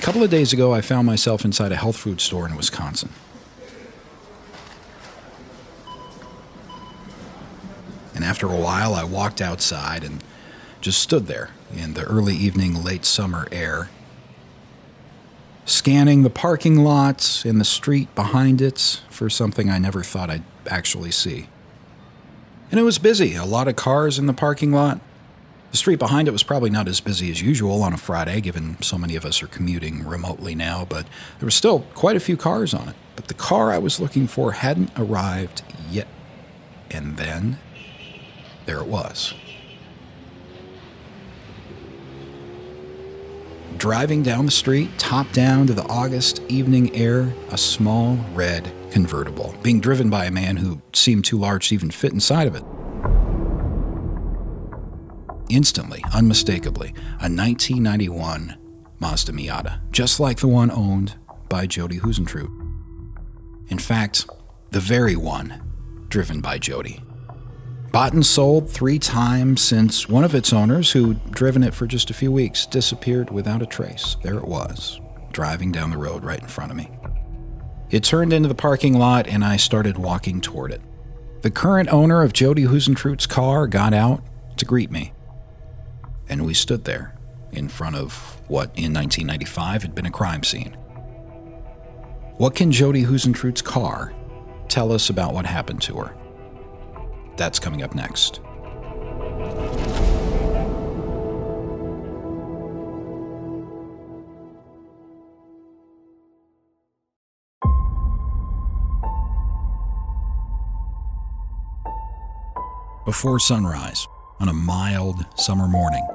couple of days ago, I found myself inside a health food store in Wisconsin. And after a while, I walked outside and just stood there in the early evening, late summer air, scanning the parking lots and the street behind it for something I never thought I'd actually see. And it was busy, a lot of cars in the parking lot. The street behind it was probably not as busy as usual on a Friday, given so many of us are commuting remotely now, but there were still quite a few cars on it. But the car I was looking for hadn't arrived yet. And then, there it was. Driving down the street, top down to the August evening air, a small red convertible, being driven by a man who seemed too large to even fit inside of it. Instantly, unmistakably, a 1991 Mazda Miata, just like the one owned by Jodi Huisentruit. In fact, the very one driven by Jodi. Bought and sold 3 times since one of its owners, who'd driven it for just a few weeks, disappeared without a trace. There it was, driving down the road right in front of me. It turned into the parking lot, and I started walking toward it. The current owner of Jodi Huisentruit's car got out to greet me. And we stood there in front of what in 1995 had been a crime scene. What can Jodi Huisentruit's car tell us about what happened to her? That's coming up next. Before sunrise, on a mild summer morning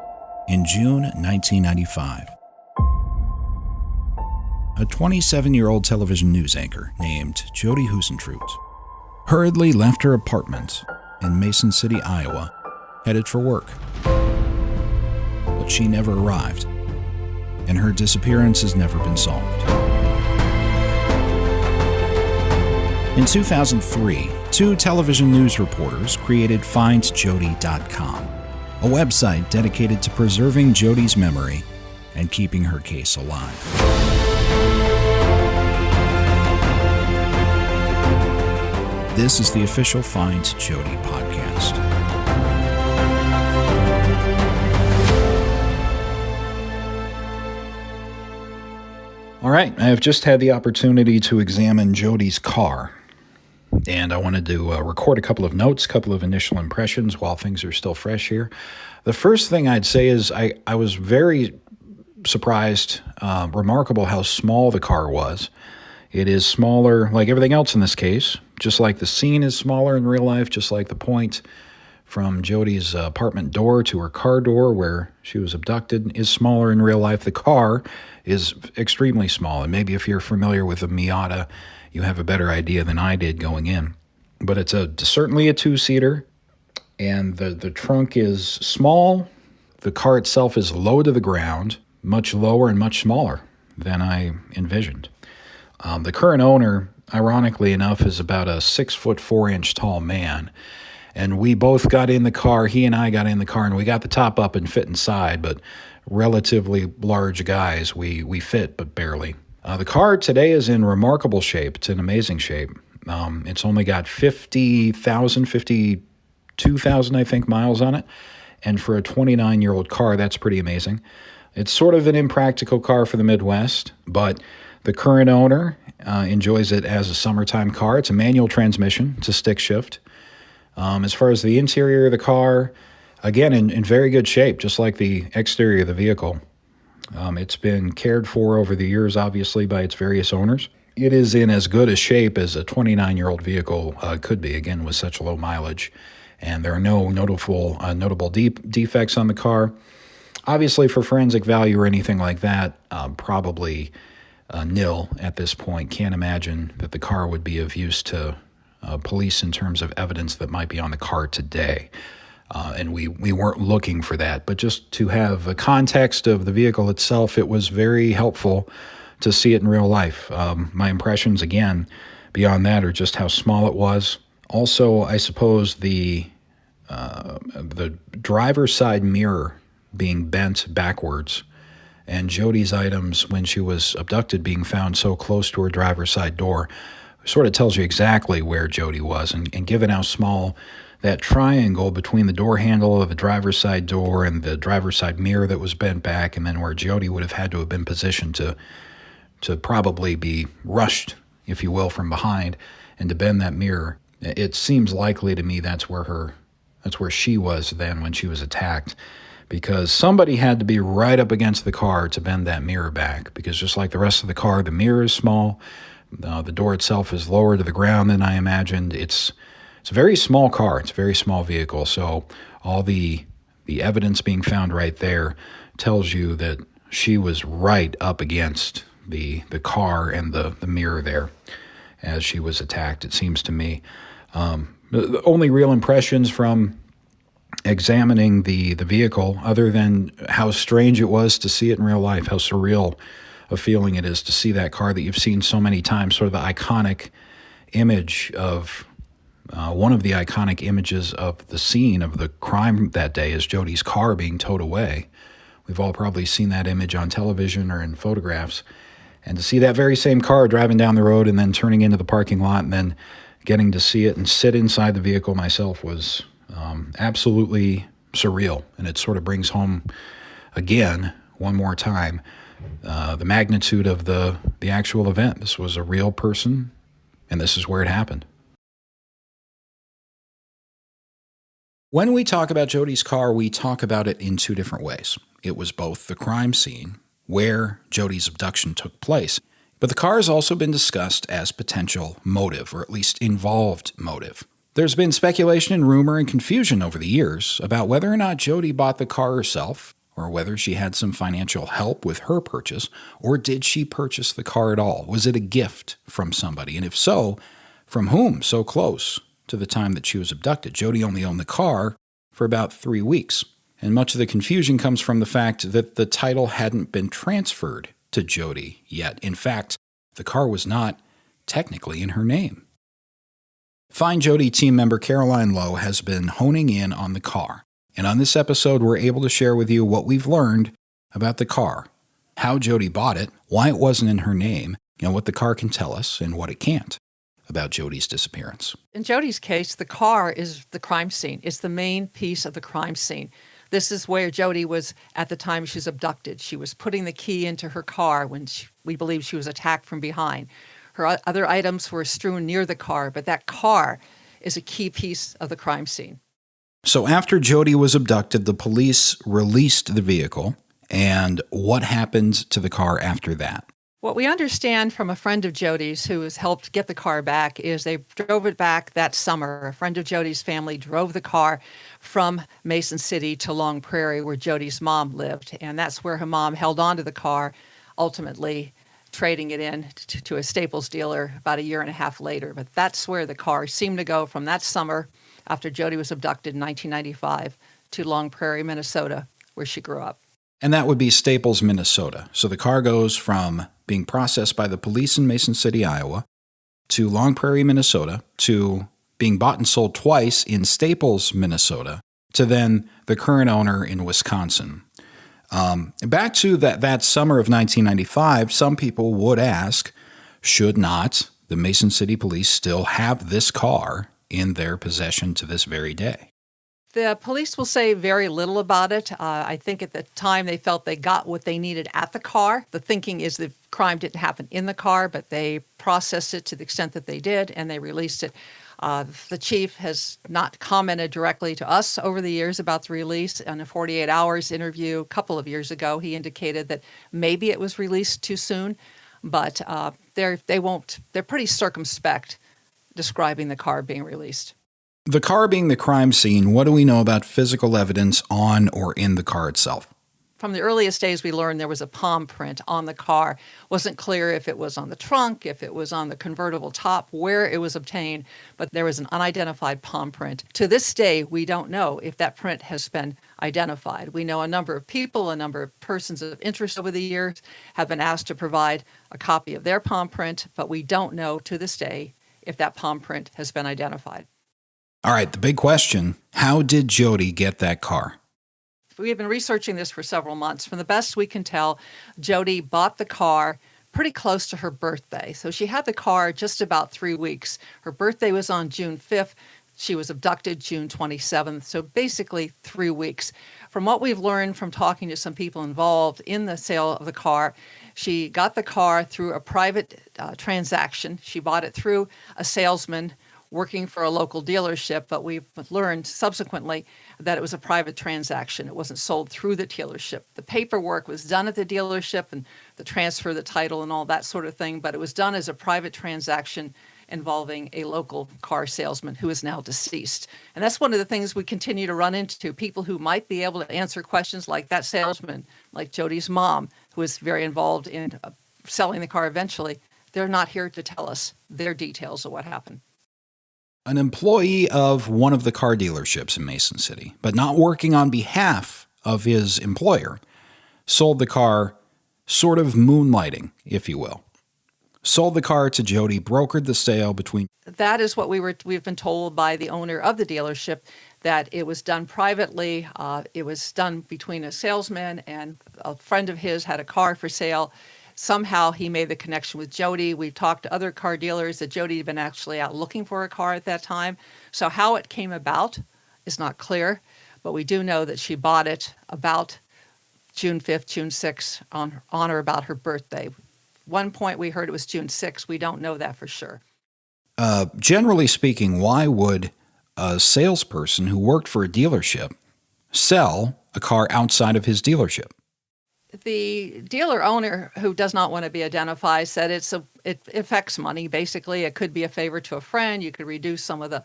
in June 1995, a 27-year-old television news anchor named Jodi Huisentruit hurriedly left her apartment in Mason City, Iowa, headed for work. But she never arrived, and her disappearance has never been solved. In 2003, 2 television news reporters created FindJodi.com, a website dedicated to preserving Jodi's memory and keeping her case alive. This is the official FindJodi Podcast. All right, I have just had the opportunity to examine Jodi's car, and I wanted to record a couple of notes, a couple of initial impressions while things are still fresh here. The first thing I'd say is I was very surprised, remarkable how small the car was. It is smaller, like everything else in this case, just like the scene is smaller in real life, just like the point from Jodi's apartment door to her car door where she was abducted is smaller in real life. The car is extremely small, and maybe if you're familiar with a Miata, you have a better idea than I did going in. But it's certainly a 2-seater, and the trunk is small. The car itself is low to the ground, much lower and much smaller than I envisioned. The current owner, ironically enough, is about a 6'4" tall man. And we both got in the car, he and I got in the car, and we got the top up and fit inside, but relatively large guys, we fit, but barely. The car today is in remarkable shape. It's in amazing shape. It's only got 52,000, I think, miles on it. And for a 29-year-old car, that's pretty amazing. It's sort of an impractical car for the Midwest, but the current owner enjoys it as a summertime car. It's a manual transmission. It's a stick shift. As far as the interior of the car, again, in very good shape, just like the exterior of the vehicle. It's been cared for over the years, obviously, by its various owners. It is in as good a shape as a 29-year-old vehicle could be, again, with such low mileage. And there are no notable defects on the car. Obviously, for forensic value or anything like that, probably nil at this point. Can't imagine that the car would be of use to police in terms of evidence that might be on the car today. And we weren't looking for that. But just to have a context of the vehicle itself, it was very helpful to see it in real life. My impressions, again, beyond that, are just how small it was. Also, I suppose the driver's side mirror being bent backwards and Jodi's items when she was abducted being found so close to her driver's side door sort of tells you exactly where Jodi was. And given how small that triangle between the door handle of the driver's side door and the driver's side mirror that was bent back, and then where Jodi would have had to have been positioned to probably be rushed, if you will, from behind and to bend that mirror, it seems likely to me that's where she was then when she was attacked, because somebody had to be right up against the car to bend that mirror back, because just like the rest of the car, the mirror is small. The door itself is lower to the ground than I imagined. It's a very small car. It's a very small vehicle. So all the evidence being found right there tells you that she was right up against the car and the mirror there as she was attacked, it seems to me. The only real impressions from examining the vehicle, other than how strange it was to see it in real life, how surreal a feeling it is to see that car that you've seen so many times, sort of the iconic image of one of the iconic images of the scene of the crime that day is Jodi's car being towed away. We've all probably seen that image on television or in photographs. And to see that very same car driving down the road and then turning into the parking lot and then getting to see it and sit inside the vehicle myself was absolutely surreal. And it sort of brings home again, one more time, the magnitude of the actual event. This was a real person, and this is where it happened. When we talk about Jodi's car, we talk about it in two different ways. It was both the crime scene, where Jodi's abduction took place, but the car has also been discussed as potential motive, or at least involved motive. There's been speculation and rumor and confusion over the years about whether or not Jodi bought the car herself, or whether she had some financial help with her purchase, or did she purchase the car at all? Was it a gift from somebody? And if so, from whom so close to the time that she was abducted? Jodi only owned the car for about 3 weeks. And much of the confusion comes from the fact that the title hadn't been transferred to Jodi yet. In fact, the car was not technically in her name. FindJodi team member Caroline Lowe has been honing in on the car. And on this episode, we're able to share with you what we've learned about the car, how Jodi bought it, why it wasn't in her name, and what the car can tell us and what it can't about Jodi's disappearance. In Jodi's case, the car is the crime scene. It's the main piece of the crime scene. This is where Jodi was at the time she was abducted. She was putting the key into her car when we believe she was attacked from behind. Her other items were strewn near the car, but that car is a key piece of the crime scene. So after Jodi was abducted, the police released the vehicle. And what happened to the car after that? What we understand from a friend of Jodi's who has helped get the car back is they drove it back that summer. A friend of Jodi's family drove the car from Mason City to Long Prairie, where Jodi's mom lived. And that's where her mom held on to the car, ultimately trading it in to a Staples dealer about a year and a half later. But that's where the car seemed to go from that summer after Jodi was abducted in 1995 to Long Prairie, Minnesota, where she grew up. And that would be Staples, Minnesota. So the car goes from being processed by the police in Mason City, Iowa, to Long Prairie, Minnesota, to being bought and sold twice in Staples, Minnesota, to then the current owner in Wisconsin. Back to that summer of 1995, some people would ask, should not the Mason City police still have this car in their possession to this very day? The police will say very little about it. I think at the time they felt they got what they needed at the car. The thinking is the crime didn't happen in the car, but they processed it to the extent that they did, and they released it. The chief has not commented directly to us over the years about the release. In a 48 Hours interview a couple of years ago, he indicated that maybe it was released too soon, but they're pretty circumspect describing the car being released. The car being the crime scene, what do we know about physical evidence on or in the car itself? From the earliest days, we learned there was a palm print on the car. Wasn't clear if it was on the trunk, if it was on the convertible top, where it was obtained, but there was an unidentified palm print. To this day, we don't know if that print has been identified. We know a number of people, a number of persons of interest over the years have been asked to provide a copy of their palm print, but we don't know to this day if that palm print has been identified. All right, the big question, how did Jodi get that car? we have been researching this for several months. From the best we can tell, Jodi bought the car pretty close to her birthday. So she had the car just about 3 weeks. Her birthday was on June 5th. She was abducted June 27th. So basically 3 weeks. From what we've learned from talking to some people involved in the sale of the car, she got the car through a private transaction. She bought it through a salesman working for a local dealership, but we've learned subsequently that it was a private transaction. It wasn't sold through the dealership. The paperwork was done at the dealership and the transfer of the title and all that sort of thing, but it was done as a private transaction involving a local car salesman who is now deceased. And that's one of the things we continue to run into, people who might be able to answer questions like that salesman, like Jodi's mom, who is very involved in selling the car eventually. They're not here to tell us their details of what happened. An employee of one of the car dealerships in Mason City, but not working on behalf of his employer, sold the car, sort of moonlighting, if you will. Sold the car to Jodi, brokered the sale between... That is what we've been told by the owner of the dealership, that it was done privately. It was done between a salesman and a friend of his had a car for sale. Somehow he made the connection with Jodi. We talked to other car dealers that Jodi had been actually out looking for a car at that time. So how it came about is not clear, but we do know that she bought it about June 5th, June 6th, on or about her birthday. One point we heard it was June 6th. We don't know that for sure. Generally speaking, why would a salesperson who worked for a dealership sell a car outside of his dealership? The dealer owner, who does not want to be identified, said it affects money. Basically, it could be a favor to a friend. You could reduce some of the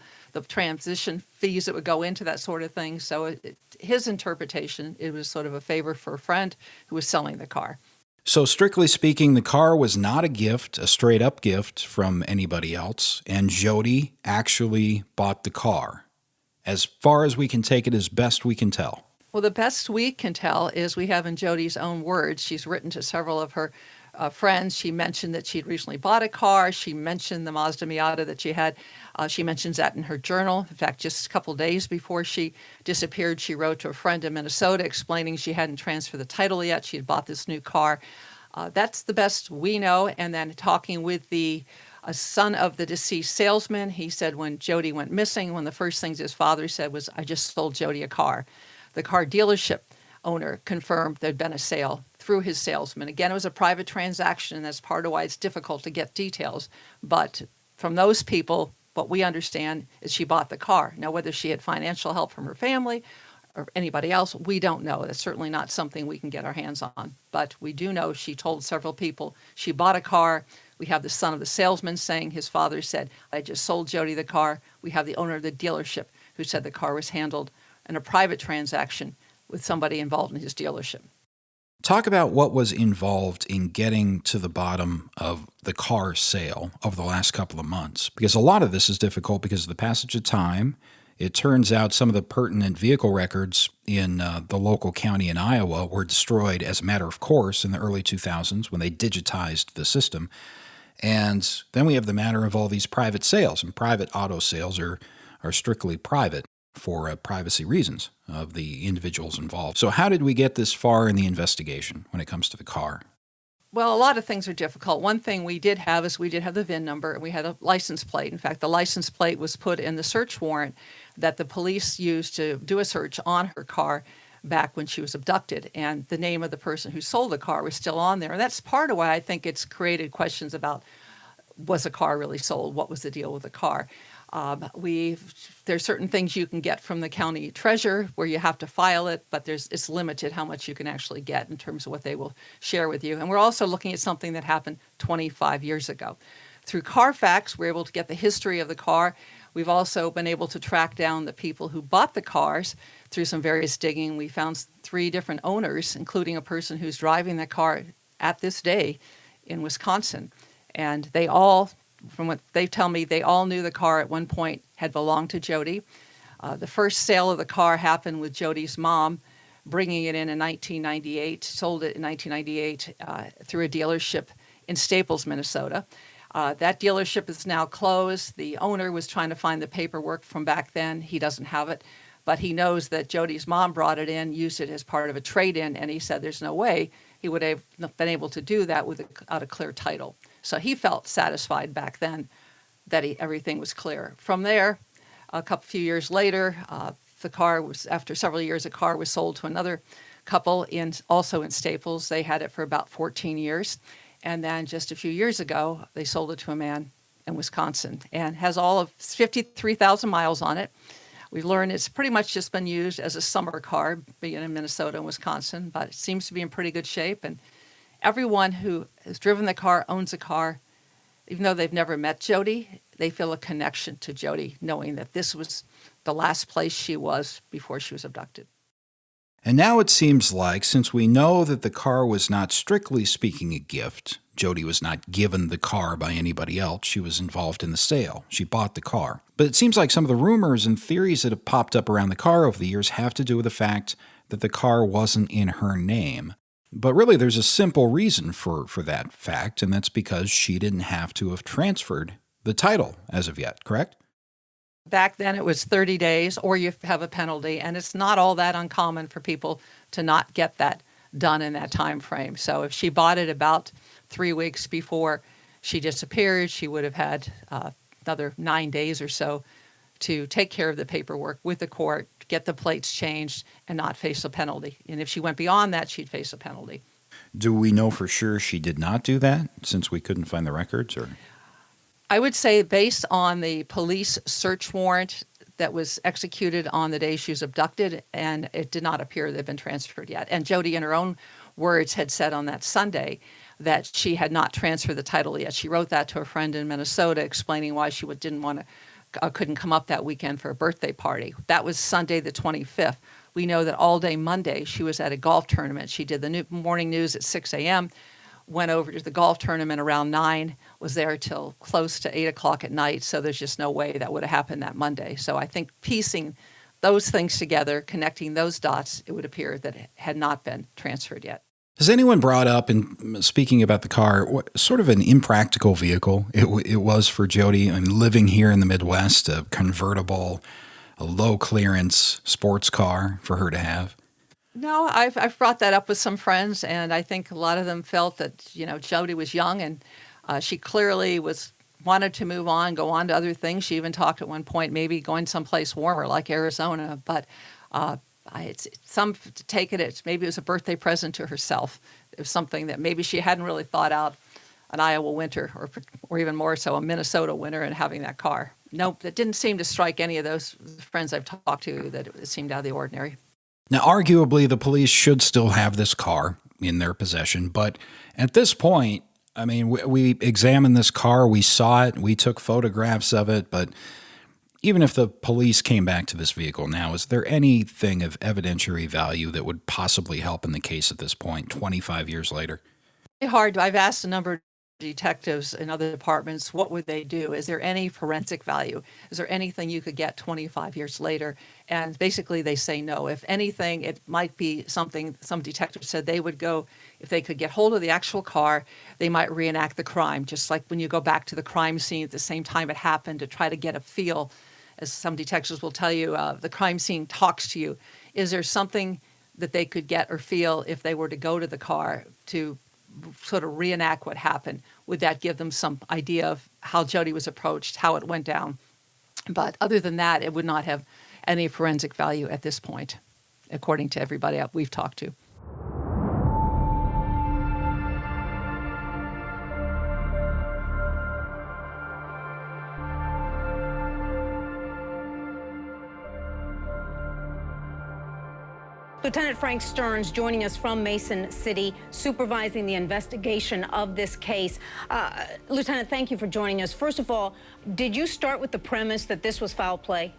transition fees that would go into that sort of thing. So his interpretation, it was sort of a favor for a friend who was selling the car. So strictly speaking, the car was not a gift, a straight-up gift from anybody else, and Jodi actually bought the car. As far as we can take it, as best we can tell. Well, the best we can tell is we have in Jodi's own words. She's written to several of her friends. She mentioned that she'd recently bought a car. She mentioned the Mazda Miata that she had. She mentions that in her journal. In fact, just a couple days before she disappeared, she wrote to a friend in Minnesota explaining she hadn't transferred the title yet. She had bought this new car. That's the best we know. And then talking with the son of the deceased salesman, he said when Jodi went missing, one of the first things his father said was, "I just sold Jodi a car." The car dealership owner confirmed there'd been a sale through his salesman. Again, it was a private transaction, and that's part of why it's difficult to get details. But from those people, what we understand is she bought the car. Now, whether she had financial help from her family or anybody else, we don't know. That's certainly not something we can get our hands on. But we do know she told several people she bought a car. We have the son of the salesman saying his father said, "I just sold Jodi the car." We have the owner of the dealership who said the car was handled in a private transaction with somebody involved in his dealership. Talk about what was involved in getting to the bottom of the car sale over the last couple of months, because a lot of this is difficult because of the passage of time. It turns out some of the pertinent vehicle records in the local county in Iowa were destroyed as a matter of course in the early 2000s when they digitized the system. And then we have the matter of all these private sales, and private auto sales are strictly private for privacy reasons of the individuals involved. So how did we get this far in the investigation when it comes to the car? Well, a lot of things are difficult. One thing we did have is we did have the VIN number and we had a license plate. In fact, the license plate was put in the search warrant that the police used to do a search on her car back when she was abducted. And the name of the person who sold the car was still on there. And that's part of why I think it's created questions about, was the car really sold? What was the deal with the car? There's certain things you can get from the county treasurer where you have to file it, but it's limited how much you can actually get in terms of what they will share with you. And we're also looking at something that happened 25 years ago. Through Carfax, we're able to get the history of the car. We've also been able to track down the people who bought the cars through some various digging. We found 3 different owners, including a person who's driving the car at this day in Wisconsin. And they all, from what they tell me, they all knew the car at one point had belonged to Jodi. The first sale of the car happened with Jodi's mom, bringing it in 1998, sold it in 1998 through a dealership in Staples, Minnesota. That dealership is now closed. The owner was trying to find the paperwork from back then. He doesn't have it. but he knows that Jodi's mom brought it in, used it as part of a trade-in, and he said there's no way he would have been able to do that without a clear title. So he felt satisfied back then that everything was clear. From there, few years later, after several years, the car was sold to another couple also in Staples. They had it for about 14 years. And then just a few years ago, they sold it to a man in Wisconsin, and has all of 53,000 miles on it. We learned it's pretty much just been used as a summer car, being in Minnesota and Wisconsin, but it seems to be in pretty good shape. And everyone who has driven the car, owns the car, even though they've never met Jodi, they feel a connection to Jodi, knowing that this was the last place she was before she was abducted. And now it seems like, since we know that the car was not strictly speaking a gift, Jodi was not given the car by anybody else. She was involved in the sale. She bought the car. But it seems like some of the rumors and theories that have popped up around the car over the years have to do with the fact that the car wasn't in her name. But really, there's a simple reason for that fact, and that's because she didn't have to have transferred the title as of yet, correct? Back then it was 30 days or you have a penalty, and it's not all that uncommon for people to not get that done in that time frame. So if she bought it about 3 weeks before she disappeared, she would have had another 9 days or so to take care of the paperwork with the court, get the plates changed, and not face a penalty. And if she went beyond that, she'd face a penalty. Do we know for sure she did not do that, since we couldn't find the records? Or I would say, based on the police search warrant that was executed on the day she was abducted, and it did not appear they've been transferred yet. And Jodi, in her own words, had said on that Sunday that she had not transferred the title yet. She wrote that to a friend in Minnesota, explaining why she couldn't come up that weekend for a birthday party. That was Sunday the 25th. We know that all day Monday she was at a golf tournament. She did the morning news at 6 a.m., went over to the golf tournament around 9, was there till close to 8 o'clock at night. So there's just no way that would have happened that Monday. So I think piecing those things together, connecting those dots, it would appear that it had not been transferred yet. Has anyone brought up, in speaking about the car, what sort of an impractical vehicle it was for Jodi? I mean, living here in the Midwest, a convertible, a low-clearance sports car for her to have? No, I've brought that up with some friends, and I think a lot of them felt that, Jodi was young, and she clearly wanted to move on, go on to other things. She even talked at one point maybe going someplace warmer like Arizona, but some to take it, maybe it was a birthday present to herself. It was something that maybe she hadn't really thought out, an Iowa winter, or even more so a Minnesota winter, and having that car. Nope, that didn't seem to strike any of those friends I've talked to that it seemed out of the ordinary. Now, arguably, the police should still have this car in their possession, but at this point, I mean, we examined this car, we saw it, we took photographs of it, but even if the police came back to this vehicle now, is there anything of evidentiary value that would possibly help in the case at this point, 25 years later? It's hard. I've asked a number of detectives in other departments, what would they do? Is there any forensic value? Is there anything you could get 25 years later? And basically they say no. If anything, it might be something some detectives said they would go, if they could get hold of the actual car, they might reenact the crime, just like when you go back to the crime scene at the same time it happened to try to get a feel. As some detectives will tell you, the crime scene talks to you. Is there something that they could get or feel if they were to go to the car to sort of reenact what happened? Would that give them some idea of how Jodi was approached, how it went down? But other than that, it would not have any forensic value at this point, according to everybody we've talked to. Lieutenant Frank Stearns joining us from Mason City, supervising the investigation of this case. Lieutenant, thank you for joining us. First of all, did you start with the premise that this was foul play?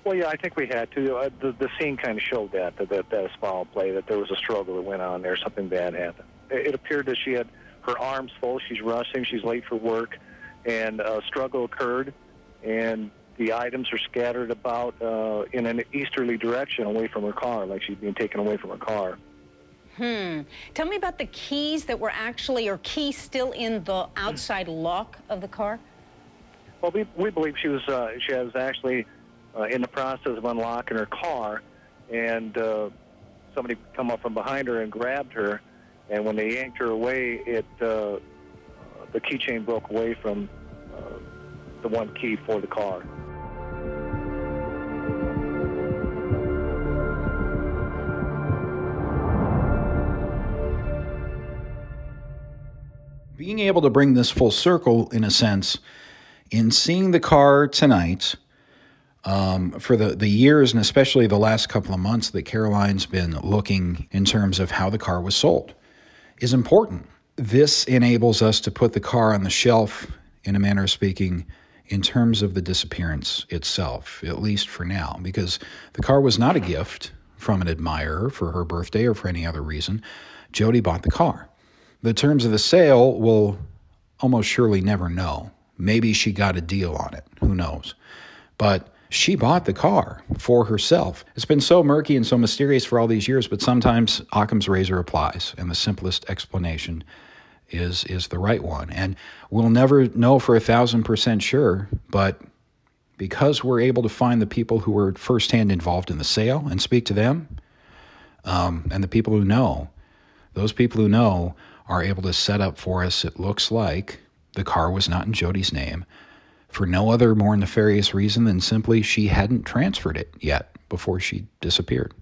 Well, yeah, I think we had to. The scene kind of showed that was foul play, that there was a struggle that went on there, something bad happened. It appeared that she had her arms full, she's rushing, she's late for work, and a struggle occurred, and the items are scattered about in an easterly direction away from her car, like she's being taken away from her car. Tell me about the keys that were actually, or keys still in the outside lock of the car? Well, we believe she has actually in the process of unlocking her car, and somebody come up from behind her and grabbed her, and when they yanked her away, the keychain broke away from the one key for the car. Being able to bring this full circle, in a sense, in seeing the car tonight, for the years and especially the last couple of months that Caroline's been looking in terms of how the car was sold, is important. This enables us to put the car on the shelf, in a manner of speaking, in terms of the disappearance itself, at least for now, because the car was not a gift from an admirer for her birthday or for any other reason. Jodi bought the car. The terms of the sale we'll almost surely never know. Maybe she got a deal on it. Who knows? But she bought the car for herself. It's been so murky and so mysterious for all these years, but sometimes Occam's razor applies, and the simplest explanation is the right one. And we'll never know for 1,000% sure, but because we're able to find the people who were firsthand involved in the sale and speak to them, and the people who know, those people who know are able to set up for us, it looks like the car was not in Jodi's name for no other more nefarious reason than simply she hadn't transferred it yet before she disappeared.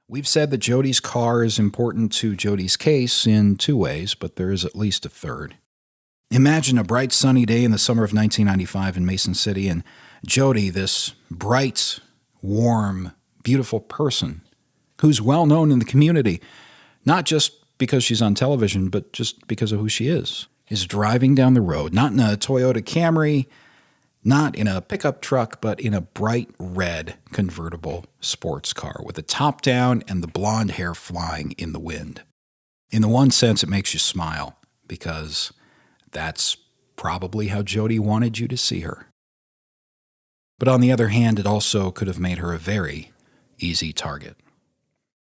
We've said that Jodi's car is important to Jodi's case in two ways, but there is at least a third. Imagine a bright sunny day in the summer of 1995 in Mason City, and Jodi, this bright, warm, beautiful person who's well known in the community, not just because she's on television, but just because of who she is driving down the road, not in a Toyota Camry, not in a pickup truck, but in a bright red convertible sports car with the top down and the blonde hair flying in the wind. In the one sense, it makes you smile because that's probably how Jodi wanted you to see her. But on the other hand, it also could have made her a very easy target.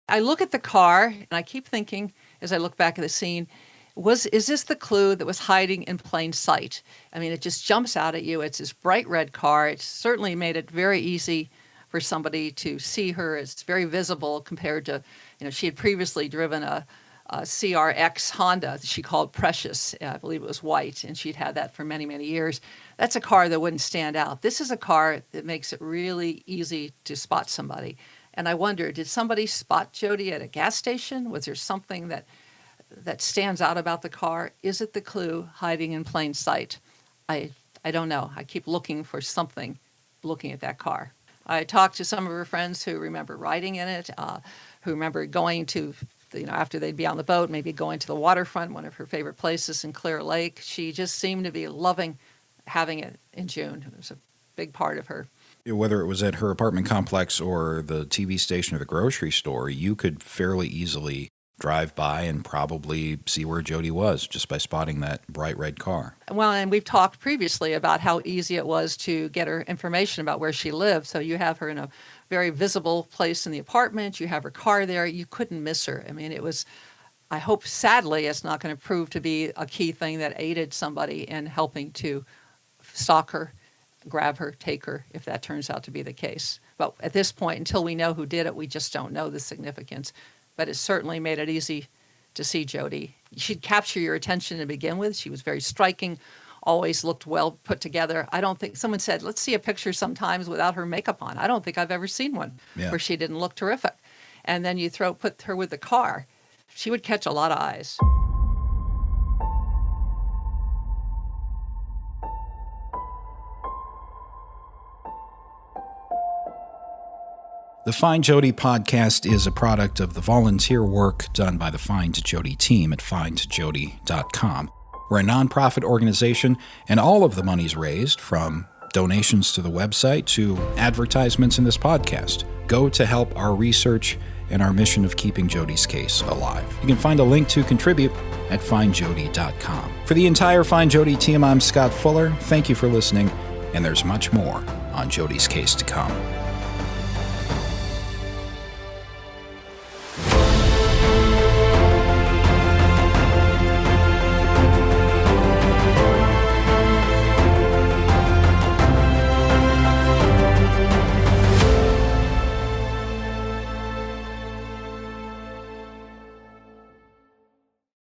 I look at the car and I keep thinking, as I look back at the scene, is this the clue that was hiding in plain sight? I mean, it just jumps out at you. It's this bright red car. It certainly made it very easy for somebody to see her. It's very visible compared to, she had previously driven a CRX Honda that she called Precious. I believe it was white, and she'd had that for many, many years. That's a car that wouldn't stand out. This is a car that makes it really easy to spot somebody. And I wonder, did somebody spot Jodi at a gas station? Was there something that stands out about the car? Is it the clue hiding in plain sight? I don't know. I keep looking for something looking at that car. I talked to some of her friends who remember riding in it, who remember going to, after they'd be on the boat, maybe going to the waterfront, one of her favorite places in Clear Lake. She just seemed to be loving having it in June. It was a big part of her. Whether it was at her apartment complex or the TV station or the grocery store, you could fairly easily drive by and probably see where Jodi was just by spotting that bright red car. Well, and we've talked previously about how easy it was to get her information about where she lived. So you have her in a very visible place in the apartment. You have her car there. You couldn't miss her. I mean, it was, I hope, sadly, it's not going to prove to be a key thing that aided somebody in helping to stalk her, grab her, take her, if that turns out to be the case. But at this point, until we know who did it, we just don't know the significance. But it certainly made it easy to see Jodi. She'd capture your attention to begin with. She was very striking, always looked well put together. I don't think, someone said, let's see a picture sometimes without her makeup on. I don't think I've ever seen one where she didn't look terrific. And then you put her with the car. She would catch a lot of eyes. The FindJodi Podcast is a product of the volunteer work done by the FindJodi team at FindJodi.com. We're a nonprofit organization, and all of the monies raised, from donations to the website to advertisements in this podcast, go to help our research and our mission of keeping Jodi's case alive. You can find a link to contribute at FindJodi.com. For the entire FindJodi team, I'm Scott Fuller. Thank you for listening, and there's much more on Jodi's case to come.